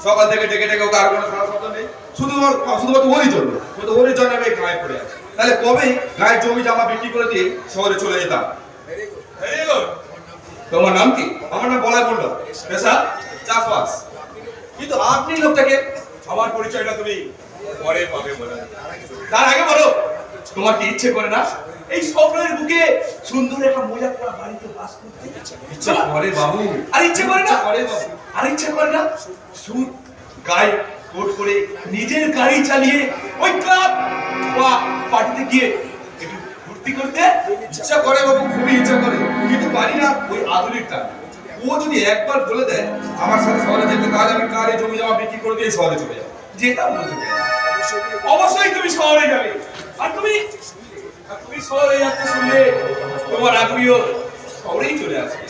সকাল থেকে ডেকে ডেকে ওকে আর কোনো সারা শব্দ নেই, শুধুমাত্র ওরই জন্য, ওরই জন্য আমি গায়ে পড়ে আছি। তাহলে কবেই গায়ের জমি জামা বিক্রি করে দিয়ে শহরে চলে যেতাম। তোমার নাম কি? আমার নাম বলাই মণ্ডল, পেশা চাষবাস। কিন্তু আপনি লোকটাকে, আমার পরিচয়টা তুমি পরে পাবে বলে, তার আগে বলো তোমার কি ইচ্ছে করে না এই শহরের বুকে সুন্দর একটা মজা করা বাড়িতে বাস করতে? ইচ্ছা করে বাবু, আর ইচ্ছে করে না, আর ইচ্ছে করে না সুর গায়ে কোট করে নিজের গাড়ি চালিয়ে ওই ক্লাব বা পার্টিতে গিয়ে একটু ফুর্তি করতে? ইচ্ছা করে বাবু, খুবই ইচ্ছা করে, কিন্তু পারি না ওই আধুনিক টান। ও যদি একবার বলে দেয় আমার সাথে শহরে যেতে, তাহলে আমি কারে জমি জমা বিক্রি করে দিয়ে শহরে চলে যাবো। যেতাম বলতে অবশ্যই তুমি শহরে যাবে, আর তুমি শহরে যাচ্ছে শুনলে তোমার আগ্রহ শহরেই চলে আসবে।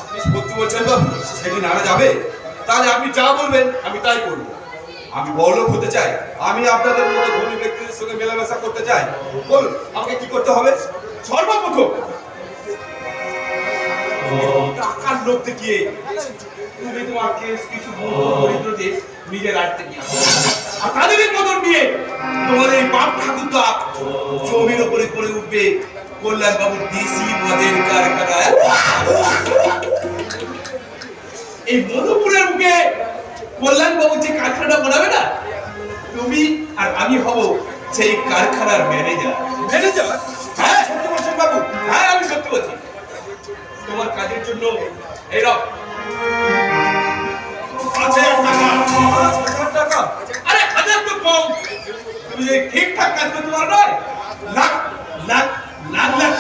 আপনি সত্যি বলছেন বাবু, সেদিন আনা যাবে? তাহলে আপনি যা বলবেন আমি তাই করবো। আমি বড়লোক হতে চাই, আমি আপনাদের মতো ধনী ব্যক্তিদের সঙ্গে মেলামেশা করতে চাই। বলুন আমাকে কি করতে হবে? সর্বপ্রথম টাকার লোভ দেখিয়ে তুমি তোমার কেস কিছু দরিদ্রদের নিজের আড়তে নিয়ে আসো, আর তাদের মদন নিয়ে তোমার এই বাপ ঠাকুরদা জমির উপরে করে উঠবে কল্যাণ বাবুর দেশি মদের কারখানা। এই মধুপুরের মুখে কল্যাণ বাবু যে কারখানা বানাবে না, তুমি আর আমি হব সেই কারখানার ম্যানেজার। ম্যানেজার? হ্যাঁ সত্যি বলছেন বাবু, হ্যাঁ আমি সত্যি বলছি। তোমার কাজের জন্য এরকম 5,000 টাকা। 5,000 টাকা? আরে 1,000 তো কম। তুমি যে ঠিকঠাক কাজ করতে পারো না, লাখ লাখ লাখ লাখ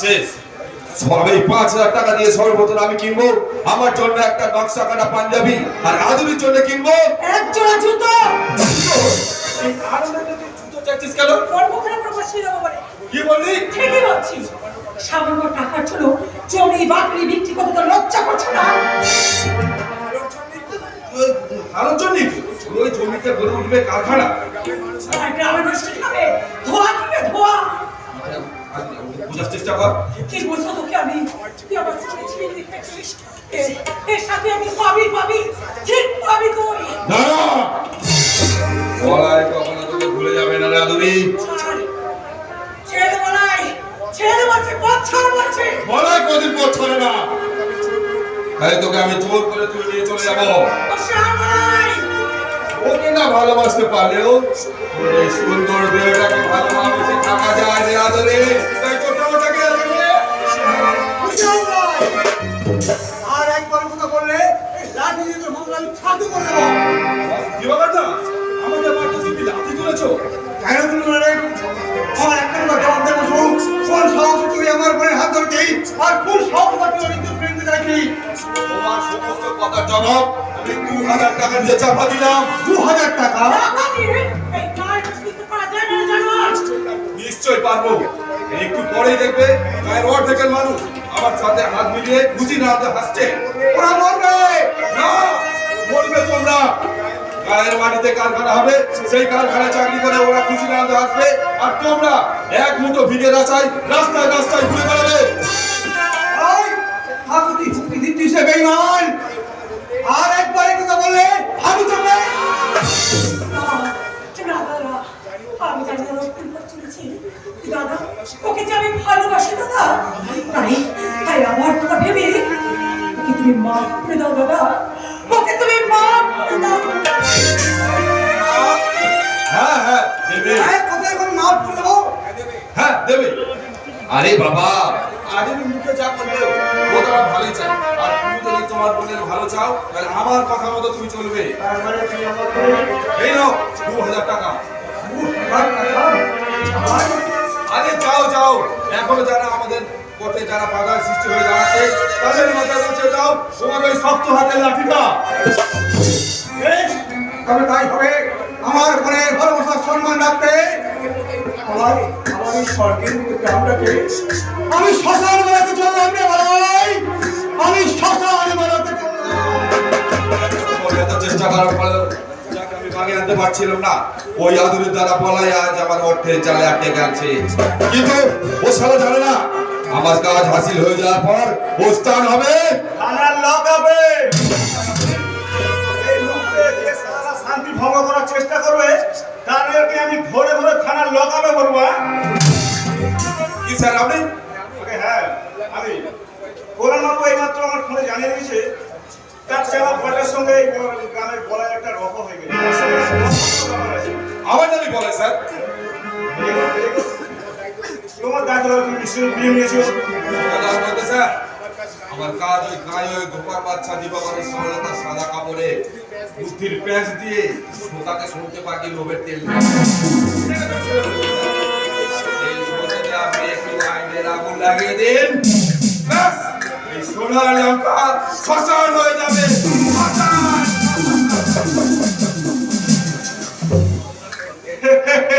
শেষ। সবাই 5,000 টাকা দিয়ে সর্বপ্রথম আমি কিনবো আমার জন্য একটা নকশা কাটা পাঞ্জাবি, আর আদুরির জন্য কিনবো এক জোড়া জুতো। এই কারণে জুতো চাইছিস কেন? কর্মখানা প্রকাশী দেবো বলে। কি বললি? ঠিকই বলছি, সামান্য টাকার জন্য জমি বাকরি বিক্রি করতে তো লজ্জা করছে না? ভালোর জন্যই ওই জমিতে গড়ে উঠবে কারখানা, আর গ্রামের মানুষ খাবে ধোয়া, দিবে ধোয়া। বুঝার চেষ্টা কর। কি বলছো তোকে আমি? তুই আমার ছেলে ছেলে দেখেছিস, এর সাথে আমি পাবি ঠিক পাবি তুই। না বলাই কখনো তোকে ভুলে যাবে না রে আদুরি। ছেড়ে বলাই, ছেড়ে বলছে, পথ ছাড় বলছে। বলাই কোনদিন পথ ছাড়ে না, তাই তোকে আমি জোর করে তুলে নিয়ে চলে যাবো। ওকে না ভালোবাসতে পারলেও এই সুন্দর মেয়েটাকে ভালোবাসে থাকা যায় রে আদরে। তাই তোটা ওটাকে আর একবার কথা বললে লাঠি দিয়ে মামলা আমি ছাড়তে করে দেবো। কি ব্যাপার না? আমাদের বাড়িতে তুমি লাঠি তুলেছো কেন তুলবে রে? আমার একটা কথা জবাব দেবো শুন। কোন সাহসে তুই আমার বোনের হাত ধরছি, আর কোন সাহস তুই ওর ইজ্জত ফেলতে চাইছি? তোমার সমস্ত কথার জবাব আমি 2,000 টাকা দিয়ে চাপা দিলাম। 2,000 টাকা? এই কাজ করতে পারা যায় না জানো? নিশ্চয়ই পারবো। একটু পরেই দেখবে গায়ের অর্ধেকের মানুষ আমার সাথে হাত মিলিয়ে খুশি না হতে হাসছে। ওরা মরবে না, মরবে তোমরা। গায়ের মাটিতে কারখানা হবে, সেই কারখানায় চাকরি করে ওরা খুশি না হতে হাসবে, আর তোমরা এক মুঠো ভিড়ে রাস্তায় রাস্তায় রাস্তায় ঘুরে বেড়াবে। আমি তুই হুমকি দিচ্ছিস রে বেঈমান। আর একবার এই কথা বললে আমি তোকে আমি জানি না রক্ত চলেছি দাদা, ওকে যে আমি ভালোবাসি দাদা, তাই আমার কথা ভেবে ওকে তুমি মাফ করে দাও দাদা, ওকে তুমি মাফ করে দাও। হ্যাঁ হ্যাঁ দেবে। কোথায় এখন মাফ করে দেবো? হ্যাঁ দেবে। আরে বাবা, আজ আমি মুখে যা করলে ও তো আমার ভালোই চাই, আর তুমি যদি তোমার বোনের ভালো চাও তাহলে আমার কথা মতো তুমি চলবে। এই নাও 2,000 টাকা। আরে যাও যাও, এখনো যারা আমাদের পথে যারা বাধার সৃষ্টি হয়ে দাঁড়াচ্ছে তাদের মাথায় বসে যাও তোমার ওই শক্ত হাতের লাঠিটা। তবে তাই হবে। আমার বোনের ভালোবাসার সম্মান রাখতে আমার এই স্বর্গের মতো গ্রামটাকে আমি শ্মশান বানাতে চললাম রে ভাই। আমি শ্মশান বানাতে চললাম। চেষ্টা করার ফলে যাকে আমি ভাগে আনতে পারছিলাম না, ওই আদুরের দ্বারা বলাই আজ আমার অর্থের জালে আটকে গেছে। কিন্তু ও সারা জানে না আমার কাজ হাসিল হয়ে যাওয়ার পর প্রস্থান হবে থানার লক হবে। এই মুহূর্তে যে সারা শান্তি ভঙ্গ করার চেষ্টা করবে তাদেরকে আমি ধরে ধরে থানার লক হবে বলবো। কি স্যার আপনি? ওকে হ্যাঁ আমি কোরআনবাবু এইমাত্র আমার ফোনে জানিয়ে দিয়েছে তার সেবা পটের সঙ্গে এই গ্রামের গলায় একটা রফ হয়ে গেছে। আমার নামই বলে স্যার। তোমার দায়িত্ব তুমি নিশ্চয়ই বিয়ে নিয়েছো। কথা বলতে স্যার আমার কাজ ওই গায়ে ওই গোপার বাচ্চা দিবাকরের সরলতা সাদা কাপড়ে বুদ্ধির প্যাঁচ দিয়ে সোতাকে শুনতে পাকি লোভের তেল এই সোতাতে আপনি একটু আইনের আগুন লাগিয়ে দিন ব্যাস এই সোনার লঙ্কা শ্মশান হয়ে যাবে।